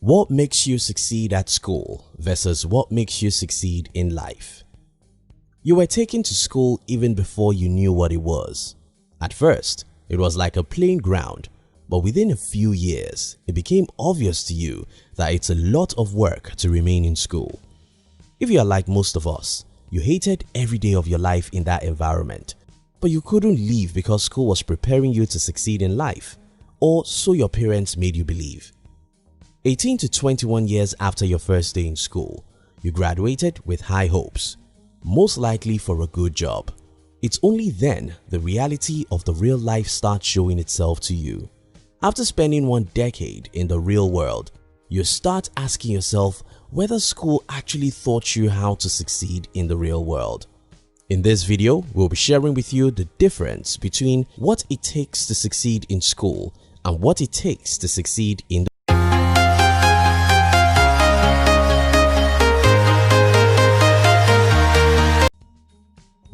What makes you succeed at school versus what makes you succeed in life? You were taken to school even before you knew what it was. At first, it was like a playing ground, but within a few years, it became obvious to you that it's a lot of work to remain in school. If you are like most of us, you hated every day of your life in that environment, but you couldn't leave because school was preparing you to succeed in life, or so your parents made you believe. 18 to 21 years after your first day in school, you graduated with high hopes, most likely for a good job. It's only then the reality of the real life starts showing itself to you. After spending 1 decade in the real world, you start asking yourself whether school actually taught you how to succeed in the real world. In this video, we'll be sharing with you the difference between what it takes to succeed in school and what it takes to succeed in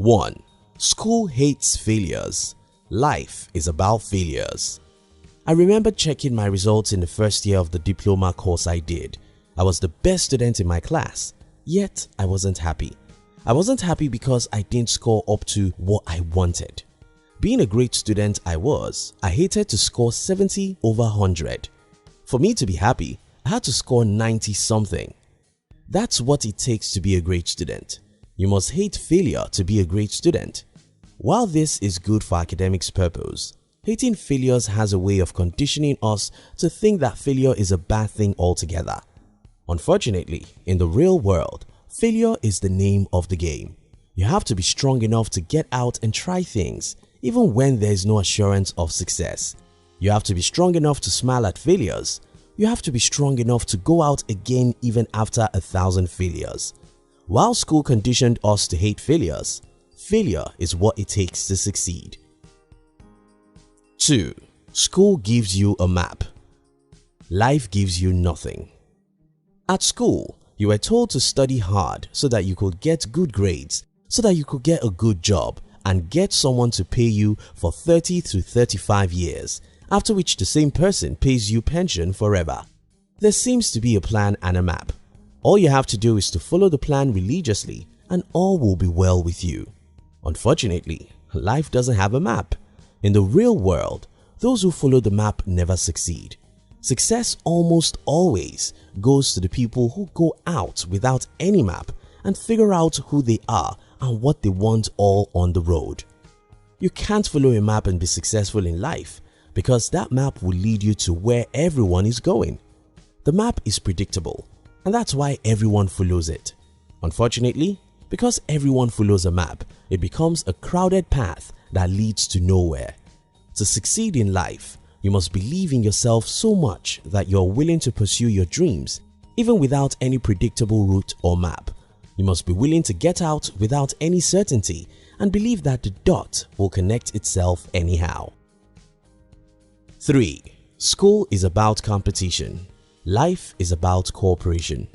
1. School hates failures. Life is about failures. I remember checking my results in the first year of the diploma course I did. I was the best student in my class, yet I wasn't happy. I wasn't happy because I didn't score up to what I wanted. Being a great student I hated to score 70 over 100. For me to be happy, I had to score 90 something. That's what it takes to be a great student. You must hate failure to be a great student. While this is good for academics purpose, hating failures has a way of conditioning us to think that failure is a bad thing altogether. Unfortunately, in the real world, failure is the name of the game. You have to be strong enough to get out and try things, even when there is no assurance of success. You have to be strong enough to smile at failures. You have to be strong enough to go out again even after 1,000 failures. While school conditioned us to hate failures, failure is what it takes to succeed. 2. School gives you a map. Life gives you nothing. At school, you were told to study hard so that you could get good grades, so that you could get a good job and get someone to pay you for 30 to 35 years, after which the same person pays you pension forever. There seems to be a plan and a map. All you have to do is to follow the plan religiously and all will be well with you. Unfortunately, life doesn't have a map. In the real world, those who follow the map never succeed. Success almost always goes to the people who go out without any map and figure out who they are and what they want all on the road. You can't follow a map and be successful in life because that map will lead you to where everyone is going. The map is predictable, and that's why everyone follows it. Unfortunately, because everyone follows a map, it becomes a crowded path that leads to nowhere. To succeed in life, you must believe in yourself so much that you're willing to pursue your dreams even without any predictable route or map. You must be willing to get out without any certainty and believe that the dot will connect itself anyhow. 3. School is about competition. Life is about cooperation.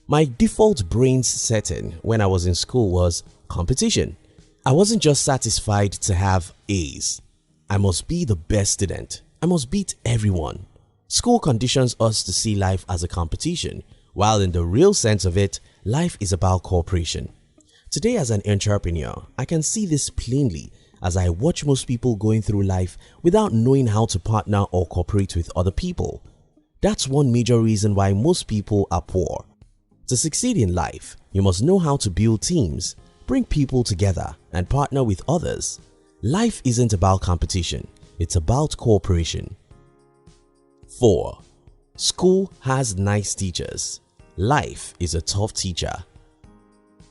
My default brain's setting when I was in school was competition. I wasn't just satisfied to have A's. I must be the best student. I must beat everyone. School conditions us to see life as a competition, while in the real sense of it, life is about cooperation. Today as an entrepreneur, I can see this plainly as I watch most people going through life without knowing how to partner or cooperate with other people. That's one major reason why most people are poor. To succeed in life, you must know how to build teams, bring people together, and partner with others. Life isn't about competition, it's about cooperation. 4. School has nice teachers. Life is a tough teacher.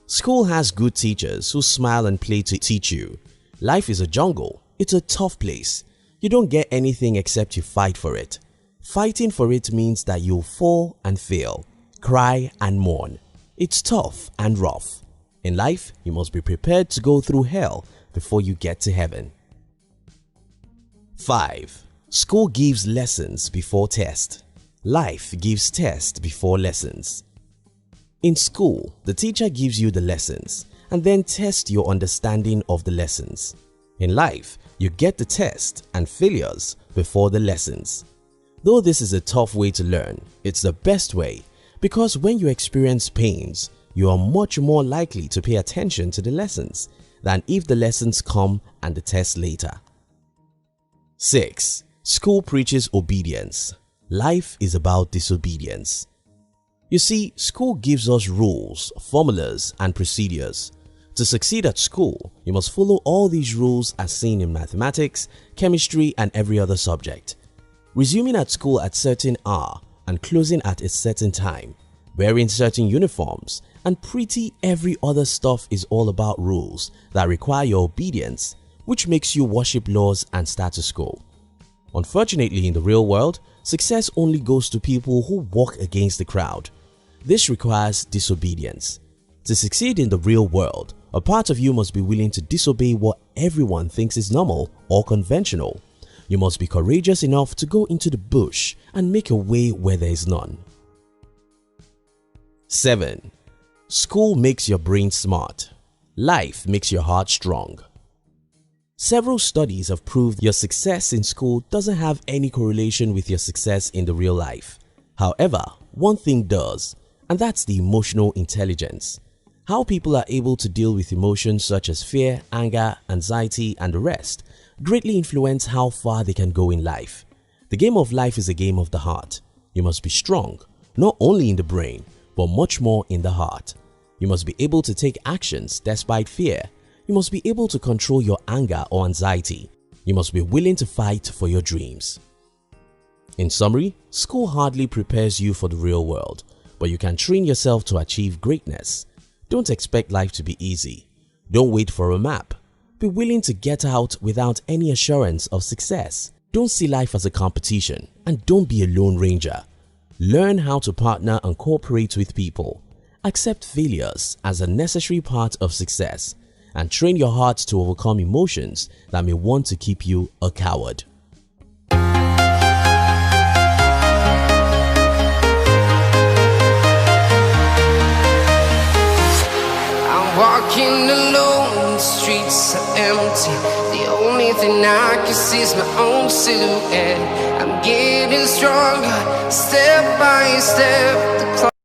School has good teachers who smile and play to teach you. Life is a jungle. It's a tough place. You don't get anything except you fight for it. Fighting for it means that you'll fall and fail, cry and mourn. It's tough and rough. In life, you must be prepared to go through hell before you get to heaven. 5. School gives lessons before test. Life gives test before lessons. In school, the teacher gives you the lessons and then tests your understanding of the lessons. In life, you get the test and failures before the lessons. Though this is a tough way to learn, it's the best way because when you experience pains, you are much more likely to pay attention to the lessons than if the lessons come and the test later. 6. School preaches obedience. Life is about disobedience. You see, school gives us rules, formulas, and procedures. To succeed at school, you must follow all these rules as seen in mathematics, chemistry, and every other subject. Resuming at school at certain hour and closing at a certain time, wearing certain uniforms, and pretty every other stuff is all about rules that require your obedience, which makes you worship laws and status quo. Unfortunately, in the real world, success only goes to people who walk against the crowd. This requires disobedience. To succeed in the real world, a part of you must be willing to disobey what everyone thinks is normal or conventional. You must be courageous enough to go into the bush and make a way where there is none. 7. School makes your brain smart. Life makes your heart strong. Several studies have proved your success in school doesn't have any correlation with your success in the real life. However, one thing does, and that's the emotional intelligence. How people are able to deal with emotions such as fear, anger, anxiety, and the rest greatly influence how far they can go in life. The game of life is a game of the heart. You must be strong, not only in the brain, but much more in the heart. You must be able to take actions despite fear. You must be able to control your anger or anxiety. You must be willing to fight for your dreams. In summary, school hardly prepares you for the real world, but you can train yourself to achieve greatness. Don't expect life to be easy. Don't wait for a map. Be willing to get out without any assurance of success. Don't see life as a competition and don't be a lone ranger. Learn how to partner and cooperate with people. Accept failures as a necessary part of success and train your heart to overcome emotions that may want to keep you a coward. Walking alone, the streets are empty. The only thing I can see is my own silhouette. I'm getting stronger, step by step. The clock